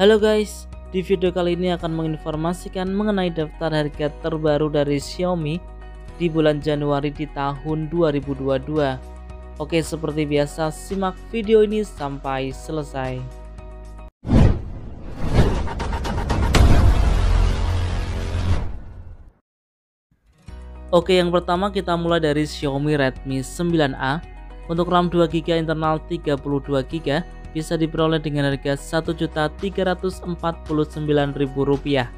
Halo guys, di video kali ini akan menginformasikan mengenai daftar harga terbaru dari Xiaomi di bulan Januari di tahun 2022. Oke, seperti biasa simak video ini sampai selesai. Oke, yang pertama kita mulai dari Xiaomi Redmi 9A. Untuk RAM 2GB internal 32GB bisa diperoleh dengan harga Rp1.349.000.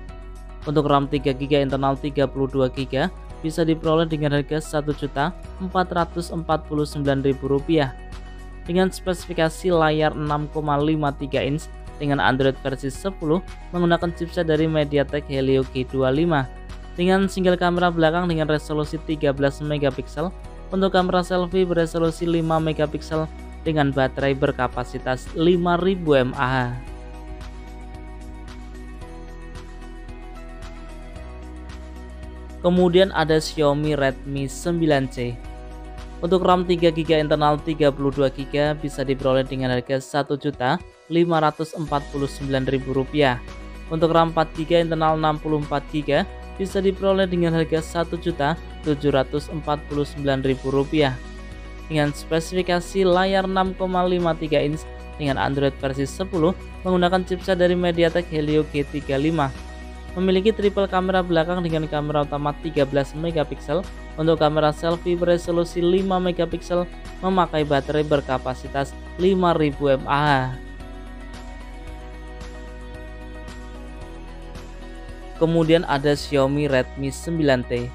Untuk RAM 3GB internal 32GB bisa diperoleh dengan harga Rp1.449.000 dengan spesifikasi layar 6,53 inch dengan Android versi 10 menggunakan chipset dari MediaTek Helio G25 dengan single kamera belakang dengan resolusi 13 megapiksel. Untuk kamera selfie beresolusi 5 megapiksel dengan baterai berkapasitas 5000 mAh. Kemudian ada Xiaomi Redmi 9C. Untuk RAM 3GB internal 32GB bisa diperoleh dengan harga Rp1.549.000. Untuk RAM 4GB internal 64GB bisa diperoleh dengan harga Rp1.749.000 dengan spesifikasi layar 6,53 inch dengan Android versi 10 menggunakan chipset dari MediaTek Helio G35. Memiliki triple kamera belakang dengan kamera utama 13 megapiksel. Untuk kamera selfie beresolusi 5 megapiksel memakai baterai berkapasitas 5000 mAh. Kemudian ada Xiaomi Redmi 9T.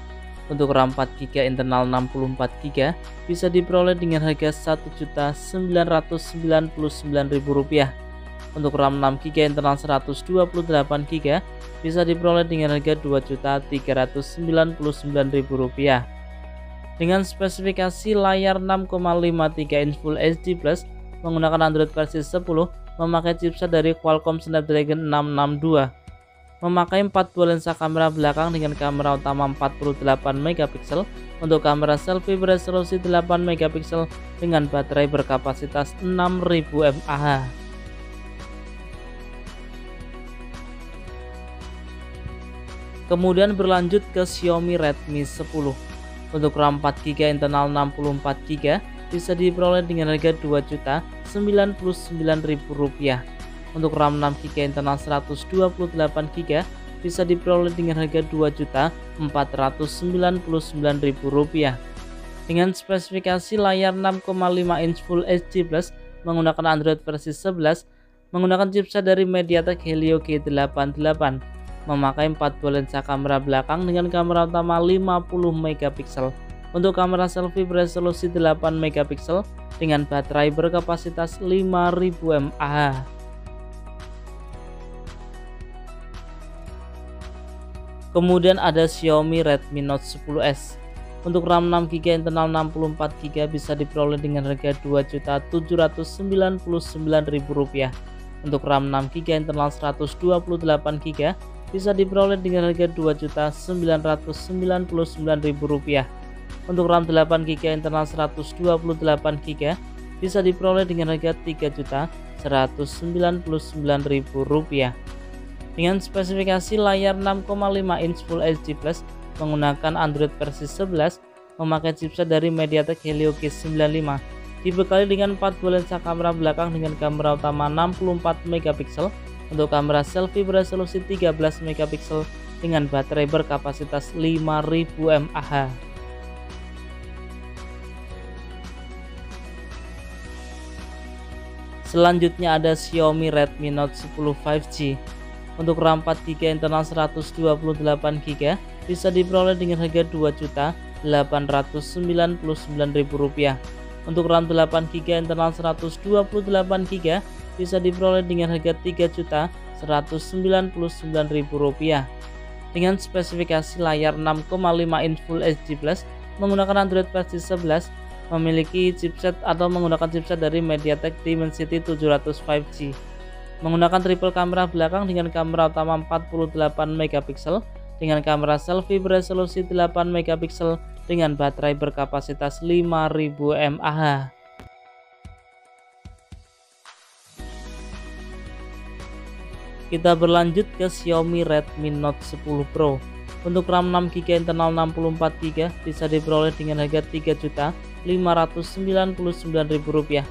Untuk RAM 4GB internal 64GB bisa diperoleh dengan harga Rp1.999.000. Untuk RAM 6GB internal 128GB bisa diperoleh dengan harga Rp2.399.000 dengan spesifikasi layar 6,53 inch Full HD Plus menggunakan Android versi 10 memakai chipset dari Qualcomm Snapdragon 662. Memakai 4 buah lensa kamera belakang dengan kamera utama 48 megapiksel. Untuk kamera selfie beresolusi 8 megapiksel dengan baterai berkapasitas 6000 mAh. Kemudian berlanjut ke Xiaomi Redmi 10. Untuk RAM 4GB internal 64GB bisa diperoleh dengan harga Rp2.099.000. Untuk RAM 6GB internal 128GB bisa diperoleh dengan harga Rp2.499.000 dengan spesifikasi layar 6,5 inch Full HD Plus menggunakan Android versi 11 menggunakan chipset dari MediaTek Helio G88. Memakai 4 buah lensa kamera belakang dengan kamera utama 50 megapiksel. Untuk kamera selfie beresolusi 8 megapiksel dengan baterai berkapasitas 5000 mAh. Kemudian ada Xiaomi Redmi Note 10S. Untuk RAM 6GB internal 64GB bisa diperoleh dengan harga Rp2.799.000. Untuk RAM 6GB internal 128GB bisa diperoleh dengan harga Rp2.999.000. Untuk RAM 8GB internal 128GB bisa diperoleh dengan harga Rp3.199.000 dengan spesifikasi layar 6,5 inch Full HD Plus menggunakan Android versi 11 memakai chipset dari MediaTek Helio G95 dibekali dengan 4 buah lensa kamera belakang dengan kamera utama 64 megapiksel. Untuk kamera selfie beresolusi 13 megapiksel dengan baterai berkapasitas 5000 mAh. Selanjutnya ada Xiaomi Redmi Note 10 5G. Untuk RAM 4GB internal 128GB bisa diperoleh dengan harga Rp2.899.000. Untuk RAM 8GB internal 128GB bisa diperoleh dengan harga Rp3.199.000 dengan spesifikasi layar 6,5 inch Full HD Plus menggunakan Android versi 11 memiliki chipset atau menggunakan chipset dari MediaTek Dimensity 700 5G menggunakan triple kamera belakang dengan kamera utama 48 megapiksel dengan kamera selfie beresolusi 8 megapiksel dengan baterai berkapasitas 5000 mAh. Kita berlanjut ke Xiaomi Redmi Note 10 Pro. Untuk RAM 6GB internal 64GB bisa diperoleh dengan harga Rp3.599.000.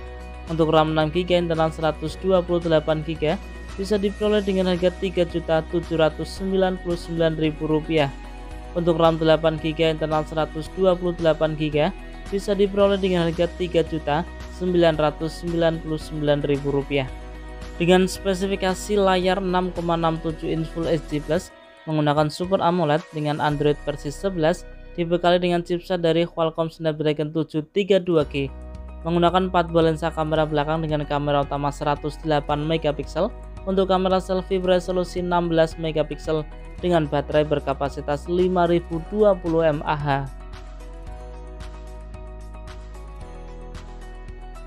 Untuk RAM 6GB internal 128GB bisa diperoleh dengan harga Rp3.799.000. Untuk RAM 8GB internal 128GB bisa diperoleh dengan harga Rp3.999.000. Dengan spesifikasi layar 6,67 inch Full HD Plus menggunakan Super AMOLED dengan Android versi 11, dibekali dengan chipset dari Qualcomm Snapdragon 732G, menggunakan 4 buah lensa kamera belakang dengan kamera utama 108MP, untuk kamera selfie beresolusi 16MP dengan baterai berkapasitas 5020 mAh.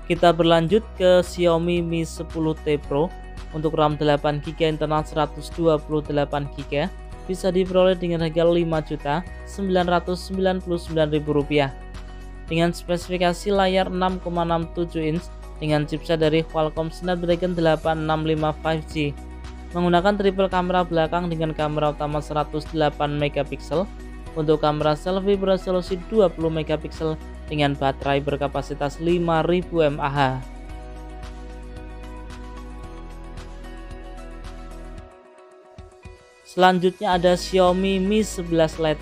Kita berlanjut ke Xiaomi Mi 10T Pro. Untuk RAM 8GB internal 128GB bisa diperoleh dengan harga Rp5.999.000 dengan spesifikasi layar 6,67 inch dengan chipset dari Qualcomm Snapdragon 865 5G, menggunakan triple kamera belakang dengan kamera utama 108MP, untuk kamera selfie beresolusi 20MP dengan baterai berkapasitas 5000 mAh. Selanjutnya ada Xiaomi Mi 11 Lite.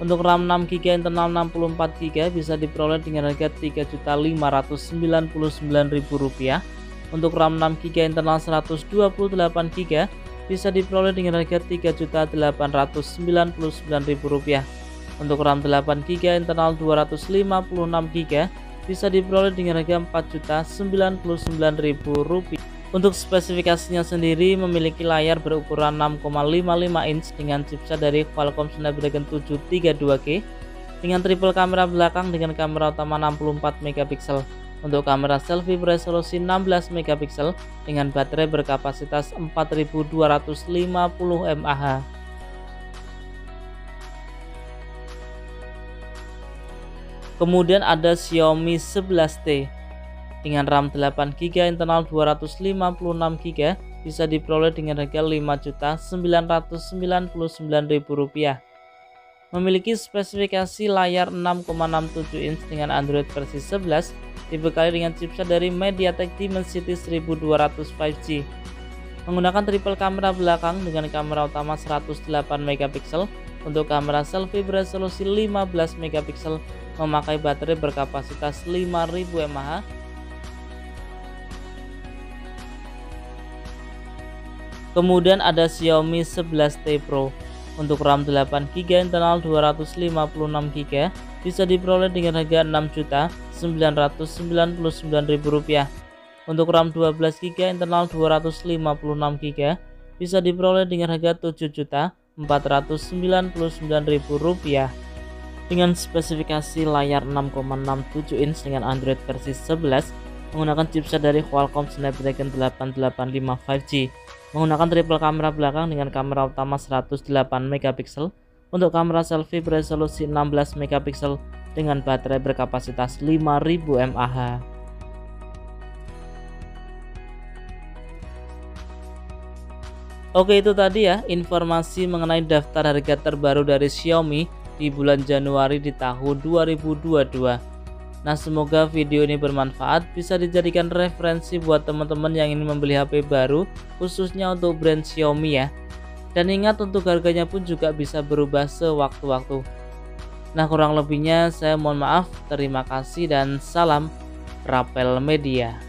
Untuk RAM 6GB internal 64GB bisa diperoleh dengan harga Rp3.599.000. Untuk RAM 6GB internal 128GB bisa diperoleh dengan harga Rp3.899.000. Untuk RAM 8GB internal 256GB bisa diperoleh dengan harga Rp4.099.000. Untuk spesifikasinya sendiri memiliki layar berukuran 6,55 inch dengan chipset dari Qualcomm Snapdragon 732G dengan triple kamera belakang dengan kamera utama 64MP, untuk kamera selfie beresolusi 16MP dengan baterai berkapasitas 4250 mAh. Kemudian ada Xiaomi 11T. Dengan RAM 8GB internal 256GB bisa diperoleh dengan harga Rp5.999.000. Memiliki spesifikasi layar 6,67 inch dengan Android versi 11, dibekali dengan chipset dari MediaTek Dimensity 1200 5G, menggunakan triple kamera belakang dengan kamera utama 108MP, untuk kamera selfie beresolusi 15MP, memakai baterai berkapasitas 5000 mAh. Kemudian ada Xiaomi 11T Pro. Untuk RAM 8GB internal 256GB bisa diperoleh dengan harga Rp6.999.000. Untuk RAM 12GB internal 256GB bisa diperoleh dengan harga Rp7.499.000. Dengan spesifikasi layar 6,67 inch dengan Android versi 11, menggunakan chipset dari Qualcomm Snapdragon 885 5G, menggunakan triple kamera belakang dengan kamera utama 108MP, untuk kamera selfie beresolusi 16MP dengan baterai berkapasitas 5000 mAh. Oke, itu tadi ya informasi mengenai daftar harga terbaru dari Xiaomi di bulan Januari di tahun 2022. Nah, semoga video ini bermanfaat, bisa dijadikan referensi buat teman-teman yang ingin membeli HP baru, khususnya untuk brand Xiaomi ya. Dan ingat, untuk harganya pun juga bisa berubah sewaktu-waktu. Nah, kurang lebihnya saya mohon maaf, terima kasih dan salam Rapel Media.